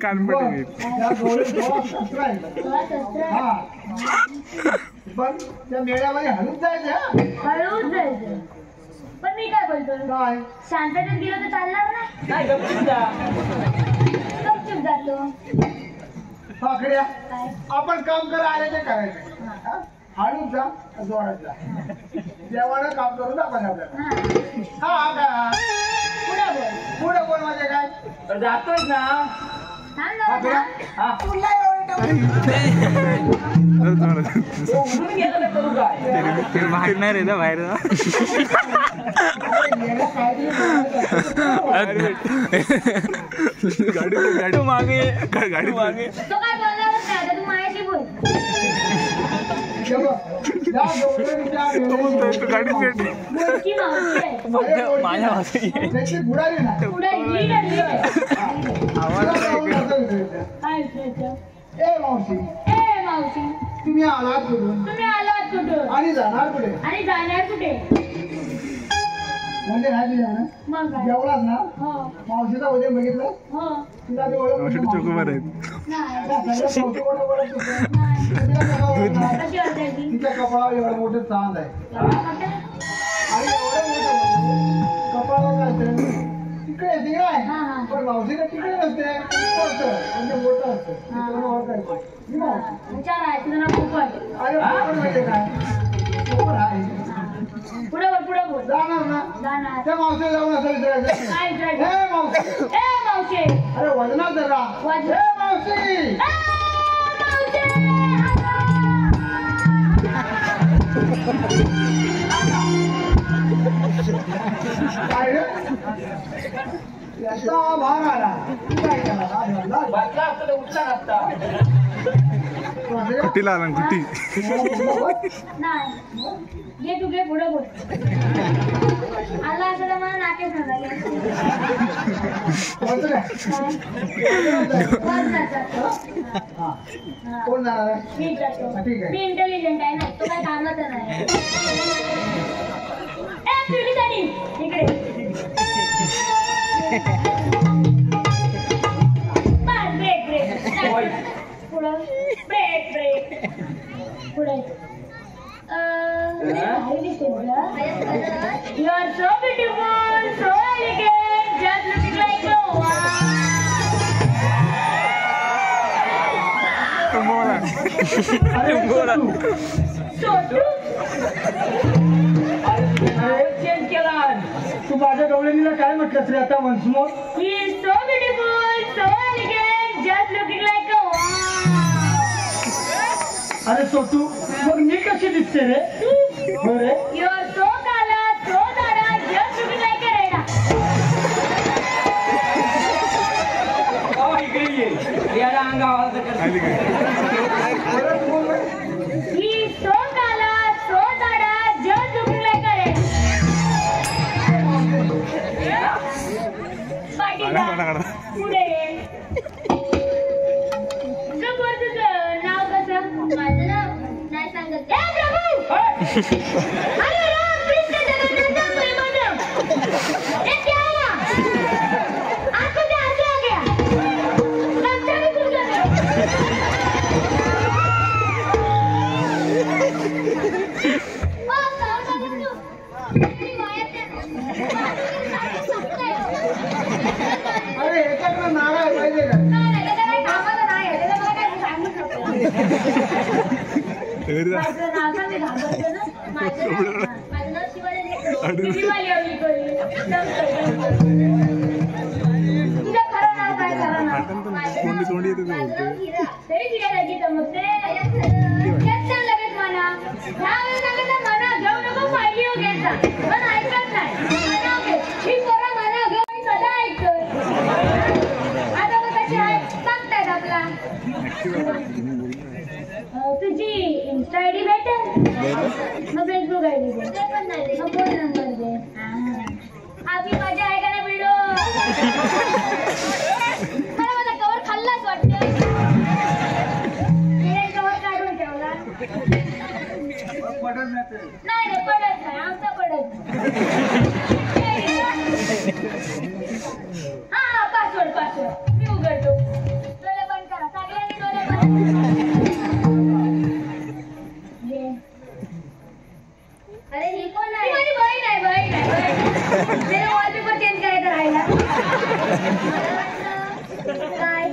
कान पडले पण त्या मेळ्यामध्ये हळूच जायचं हळूच जायचं पण मी काय बोलतो काय शांततेत गेलो तर चालणार नाही गपचूप जा गपचूप जातो पाकड्या आपण काम करा आले ते करायचं हळूच जा जोरात जा देवानं काम करून दाखवायचं आपल्याला हा का पुढे बोल म्हणजे काय जातोच ना मारणार आहे ना बाहेर गाडी मागे गाडी मागे तो काय बोलणार नाही तू माझ्याशी बोल गाडी माझ्या मावशी तुम्ही आलात कुठून आणि जाणार कुठे म्हणजे नाही जाणार जेवलाच ना मावशीचा वजन बघितलं तुला चोकोबार आहेत तिच्या कपाळावर एवढं मोठं चांद आहे आणि एवढं मोठं कपाळावर काय तिकडे आहे पण मावशीला तिकडे नसते म्हणजे मोठं असतं म्हणजे काय पुढे बोल जाणार ना त्या मावशी जाऊन असं विचारायचं मावशी अरे वजनात जरा मावशी काय याचा भाग आला काय केला उठला नसता कुठीला आला कुठी नाही तू घे पुढे बोल आला असं तर मला नाकेच कोण जाणार मी इंटेलिजंट आहे ना तो काय कामाचा नाही इकडे पुढे You are so beautiful, so elegant, just looking like no one. Change केला तू माझ्या डोळ्यांनीला काय म्हटलंस रे आता once more He is so beautiful, so elegant, just looking like a one. अरे सोटू मग मी कशी दिसते रे हो रे You are so color, पुढे समोर तुझं नाव कसं? माझं नाव नाही सांगत. हे प्रभू! अरे राम कृष्ण जगन्नाथ प्रेमानंद! ये क्या हुआ? आपको क्या आ गया? लगता है कुछ अरे ह्याच्याकडे नारळ पाहिजे का? तुझी इंस्टा आयडी भेटेल मग फेसबुक आयडी दे मग फोन नंबर दे. आपली मजा आहे का ना व्हिडिओ? मला माझा कवर खाल्लाच वाटतं. कवर काढून ठेवला नाही पडत नाही आमचा पडत. हा पासवर्ड मी उघडतो. डोळे बंद करा सगळ्यांनी डोळे बंद. अरे ही कोण आहे? माझी बहीण आहे. त्याला वॉलपेपर चेंज करायचा राहिला. काय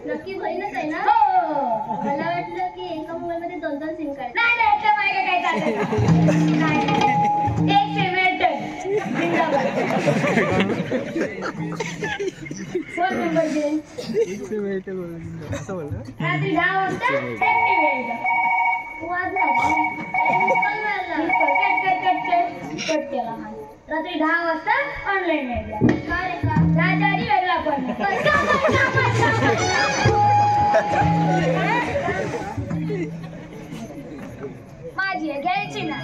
नक्की बहीणच आहे ना? हो. मला वाटलं की एका मोबाईल मध्ये 2-2 सिम कार्ड. नाही इथं मागे काय चाललं नाही. एक सिम जिंदाबाद. फोन नंबर दे. रात्री 10 वाजता कट केला. रात्री 10 वाजता ऑनलाईन राजारी वेगळा पण माझी आहे घ्यायची ना.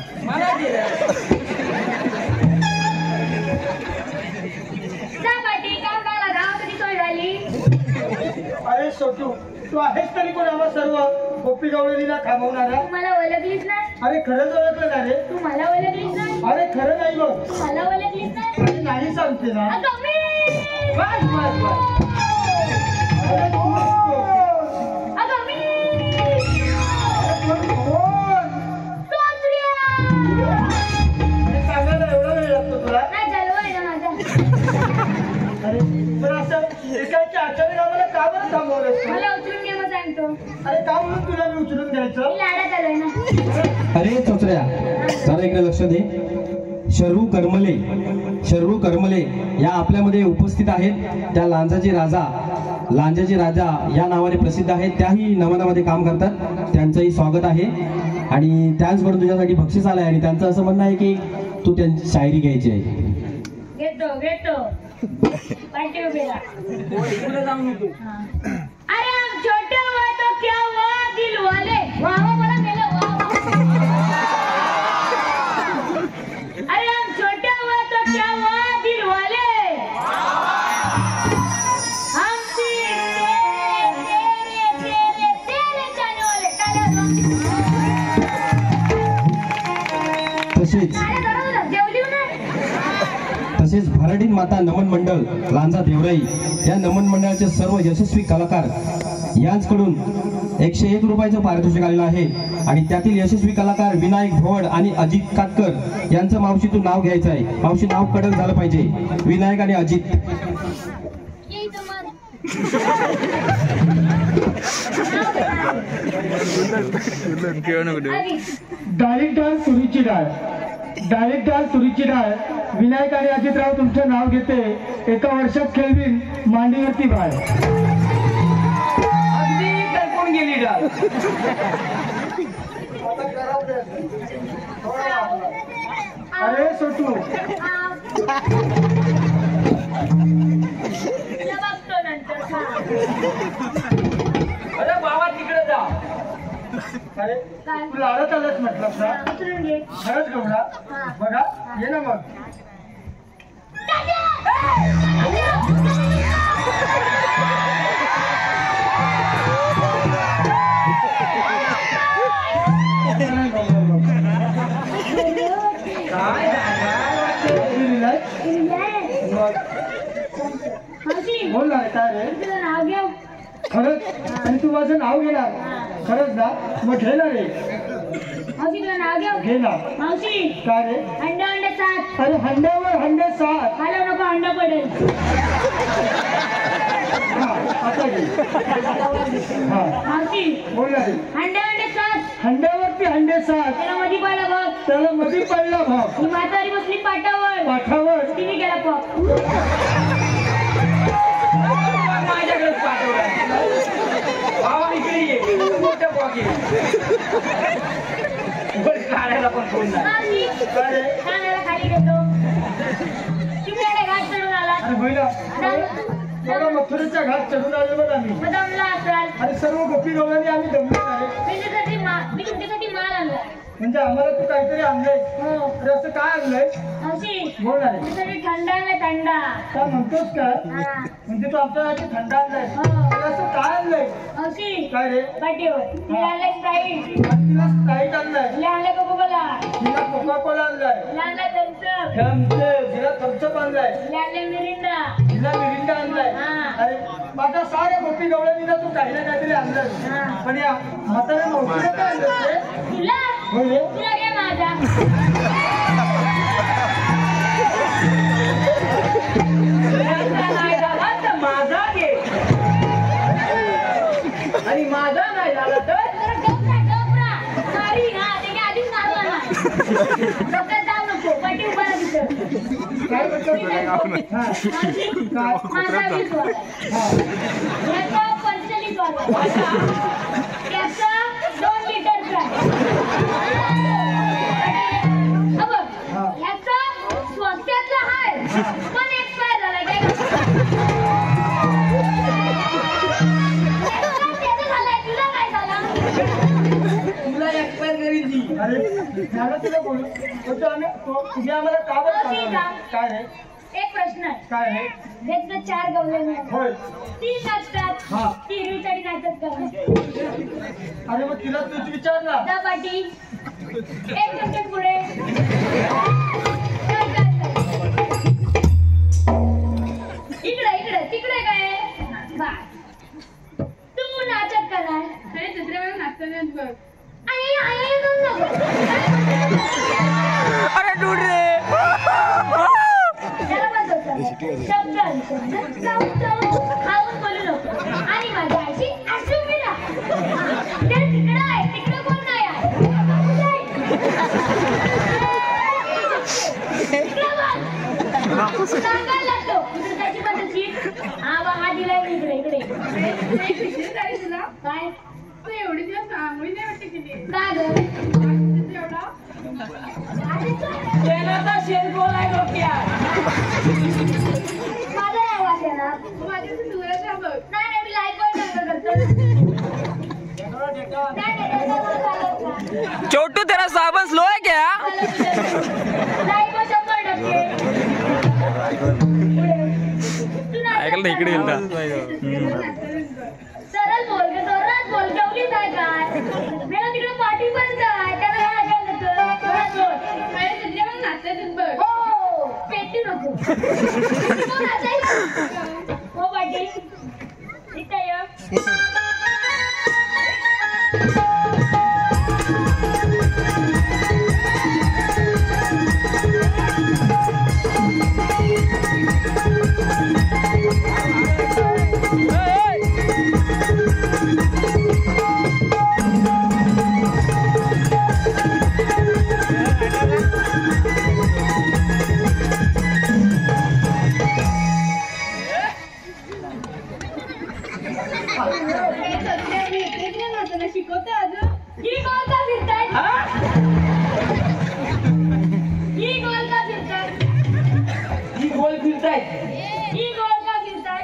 पाठी काम करायला गावाकडे सोय झाली. अरे सोटू तू आहेस तरी कोण आम्हा सर्व गोपी गवळणीला थांबवणारा? तू मला ओळखलीस नाही? अरे खरंच ओळखलं ना रे? तू मला ओळखलीस नाही? अरे खरं नाही बघ. तू मला ओळखलीस नाही? अरे नाही सांगते ना. अगं मी बस बस बस. अरे कोण? अगं मी कोण? सोत्र्या. अरे सांगायला एवढा वेळ लागतो तुला? नाही जलवा आहे ना माझा. अरे पण असं एकाच्या अचानक आम्हाला का बरं थांबवलं? मला उचलून घे मग सांगतो. अरे का म्हणून तुला मी उचलून घ्यायचं? मी लाडात आलोय ना. अरे चोचऱ्या जरा इकडे लक्ष दे. शर्वू करमले या आपल्यामध्ये उपस्थित आहेत. त्या लांजाचे राजा या नावाने प्रसिद्ध आहेत. त्याही नमनामध्ये काम करतात. त्यांचंही स्वागत आहे. आणि त्याचबरोबर तुझ्यासाठी बक्षीस आलंय आणि त्यांचं असं म्हणणं आहे की तू त्यांची शायरी घ्यायची आहे. घेतो पाठी उभी राहा. अरे हम छोटे हुए तो क्या हुआ दिल वाले. वाह मला मेले वाह. अरे हम छोटे हुए तो क्या हुआ दिल वाले. हम तेरे जाने वाले. तसेच भराडीन माता नमन मंडळ लांजा देवराई या नमन मंडळाचे सर्व यशस्वी कलाकार यांच्याकडून 101 रुपयाचं पारितोषिक आलेलं आहे. आणि त्यातील यशस्वी कलाकार विनायक भोवड आणि अजित काटकर यांचं मावशीतून नाव घ्यायचं आहे. मावशी नाव कडक झालं पाहिजे. विनायक आणि अजित. डायरेक्ट डाळ तुरीची डाळ. विनायक आणि अजितराव तुमचं नाव घेते. एका वर्षात खेळवीन मांडीवरती बाळ. अगदी टरकून गेली डाळ. अरे सोटू अरे बाबा तिकडे जा. अरे तू लाडत आलास म्हटलं ना. खरंच गवडा बघा ये ना मग. आहे मग मावशी बोल ना काय रे तुझं नाव घेऊ खरंच आणि तू माझं नाव घेणार खरंच ना मग घे ना रे मावशी तुझं नाव घेऊ घे ना मावशी काय रे अंडा अंडा सात अरे हंड्यावर हंडे 7 खालो नको अंडा पडेल हा आता घे हा मावशी बोल ना रे अंडा अंडा सात हंड्यावरती हंडे 7 त्याला मध्ये पाहिला बघ त्याला मध्ये पडला भाव ही म्हातारी बसली पाटावर पाठावर तिने गेला पॉप माझ्याकडेच पाठवलं भावा इकडे ये मोठं बॉकी वर काढायला पण कोण नाही मावशी काय रे कानाला खाली घेतो तुम्ही घाट चढून आला अरे होईल बघा मथुरेच्या घाट चढून आले बघ आम्ही दमला असाल आणि सर्व गोपी गवळ्यांनी आम्ही दमलो आहे मी तुमच्यासाठी माल आणला म्हणजे आम्हाला तू काहीतरी आणलंय हो अरे असं काय आणलंय मावशी बोल ना रे तुमच्यासाठी थंड आणलाय थंड काय म्हणतोस काय हा म्हणजे तू आमच्यासाठी थंड आणलंय हो अरे असं काय आणलंय मावशी काय रे पाठीवर तिला आणलाय स्प्राईट आणि तिला स्प्राईट आणलाय तिला आणलाय कोकोकोला तिला कोका कोला आणलाय तिला आणलाय थम्सअप तिला थम्सअप आणलाय तिला आणलाय मिरिंडा तिला मिरिंडा आणलाय हा. अरे माझ्या साऱ्या गोपी गवळ्यांनी ना तू काही ना काहीतरी आणलंय हा. पण या म्हाताऱ्या नोकरीला काय आणलंय रे? तुला होय रे? तुला घे माझा नाही झाला तर माझा घे आणि माझा नाही झाला तर जरा डोबरा मारी हा त्याने आधीच मारला ना डोक्यात जाऊ नको पाठी उभा राहा तिथं काय म्हणतो हा मावशी, काय माझा 20 वाला हा याचा 45 वाला त्याचा 2 लिटरचा बघ हा. याचा स्वस्त्यातला आहे पण एक्सपायर झाला काय त्याचं झालंय तुला काय झालं तुला एक्सपायर करील ती अरे झालं तुला बोलू पण तू तुम्ही आम्हाला का बरं सांगणार? काय रे एक प्रश्न आहे काय रे घेतलं 4 गवले मिळाले होय 3 नाचतात हा. 3 रिचाडी नाचत करा अरे मग तिला तूच विचारला दा पाटी एक चमचे पुढे इकडे इकडे तिकडे काय बा तू नाचत करा अरे दुसऱ्या वेळेस नाचत बघ आई आई अरे दूर रे शब्द खाऊन बोलू नको आणि माझ्या आईची असून ना ते तिकडं आहे तिकडं कोण नाही सांगायला लागतो त्याची पद्धती हा बा हा दिलाय इकडे इकडे काय तू एवढी दिवस आंघोळी नाही वाटते किती का त्याला तर शेर बोलाय डोक्या माझा नाही आवाज येणार माझ्या दूरच राहा बघ नाही मी लाईव्ह पण करतो छोटू तेरा साबन स्लो है क्या लाईव्ह 100% ऐकलं इकडे येईल ना सरळ बोल जेवली काय काय मला तिकडे पाठी पण जाय त्याला हो पेटी नको हो पाटी इथे ये शिकवते अजून ही गोल का फिरताय ही गोल का फिरताय ही गोल फिरताय ही गोल का फिरताय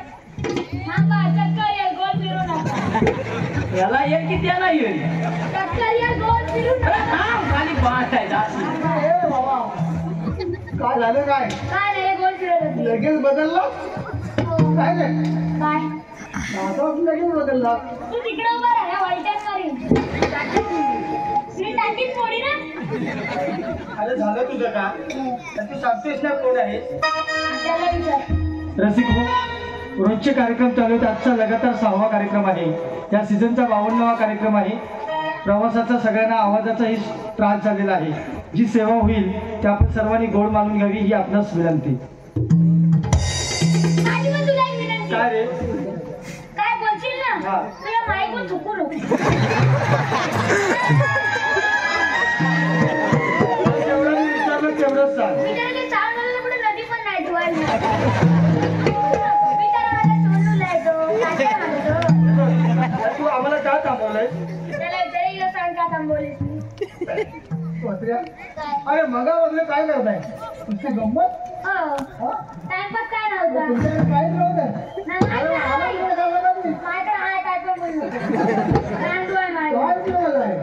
थांबा चक्कर या गोल फिरू नका याला येईल की त्याला येईल चक्कर या गोल फिरू नका खाली बात आहे जास्त. ए बाबा काय झालं काय काय नाही गोल फिरत होती लगेच बदलला काय रे काय आता लगेच बदलला तू तिकडे उभा राहा वाईटात मारीन मी टाकीत मोडी ना अरे झालं तुझं का तू सांगतेस ना कोण आहे त्याला विचार. रसिक हो, रोजचे कार्यक्रम चालू आहेत. आजचा लगातार 6वा कार्यक्रम आहे. या सीझनचा 52वा कार्यक्रम आहे. प्रवासाचा सगळ्यांना आवाजाचाही त्रास झालेला आहे. जी सेवा होईल ती आपण सर्वांनी गोड मानून घ्यावी ही आपणास विनंती. माझी पण तुला एक विनंती. काय रे? काय बोलशील ना हा. तुला माईक पण थुकू नको. जेवढं मी विचारलं तेवढंच सांग. मी त्याला ते चार वाजता कुठे नदी पण नाही धुवायला. मी त्याला माझ्या सोनूला येतो काट्या म्हणतो. तू आम्हाला का थांबवलंय? त्याला विचारायला सांग का थांबवलीस मी. पत्र्या काय अरे मगावरले काय करताय तुमची गंमत हो टाइमपास काय नव्हता. तुमच्याकडे काय नव्हतं नाही, आला नाही, कुठे करता का तुम्ही? माझ्याकडे हाय काय पण बोलू. रांडू आहे माझ्याकडे. काय उपयोगाचं आहे?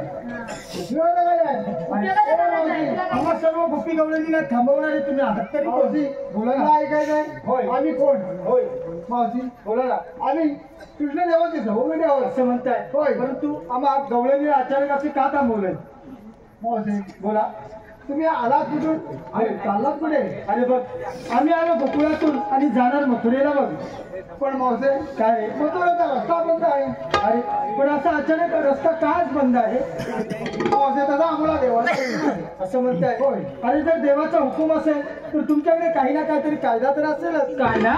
उपयोगाचं काय आहे? उपयोगाचं करायचं आहे. तुला काय- आम्हा सर्व गोपी गवळणीला थांबवणारे तुम्ही आहात तरी मावशी बोला ना ऐकायचंय होय. आम्ही कोण होय, मावशी बोला ना. आम्ही कृष्णदेवाचे सौम्य आहोत असं म्हणताय होय. परंतु आम्हा गवळणी अचानक असे का थांबवलंय? मावशी बोला. तुम्ही आलात कुठून अरे चाललात कुठे अरे बघ, आम्ही आलो गोकुळातून आणि जाणार मथुरेला बघ. पण मावसे काय रे? मथुरेचा रस्ता बंद आहे अरे पण असा अचानक रस्ता काच बंद आहे? मावसे तसा आम्हाला देवाला असं म्हणताय होय. अरे जर देवाचा हुकूम असेल तर तुमच्याकडे काही ना काहीतरी कायदा तर असेलच. काय ना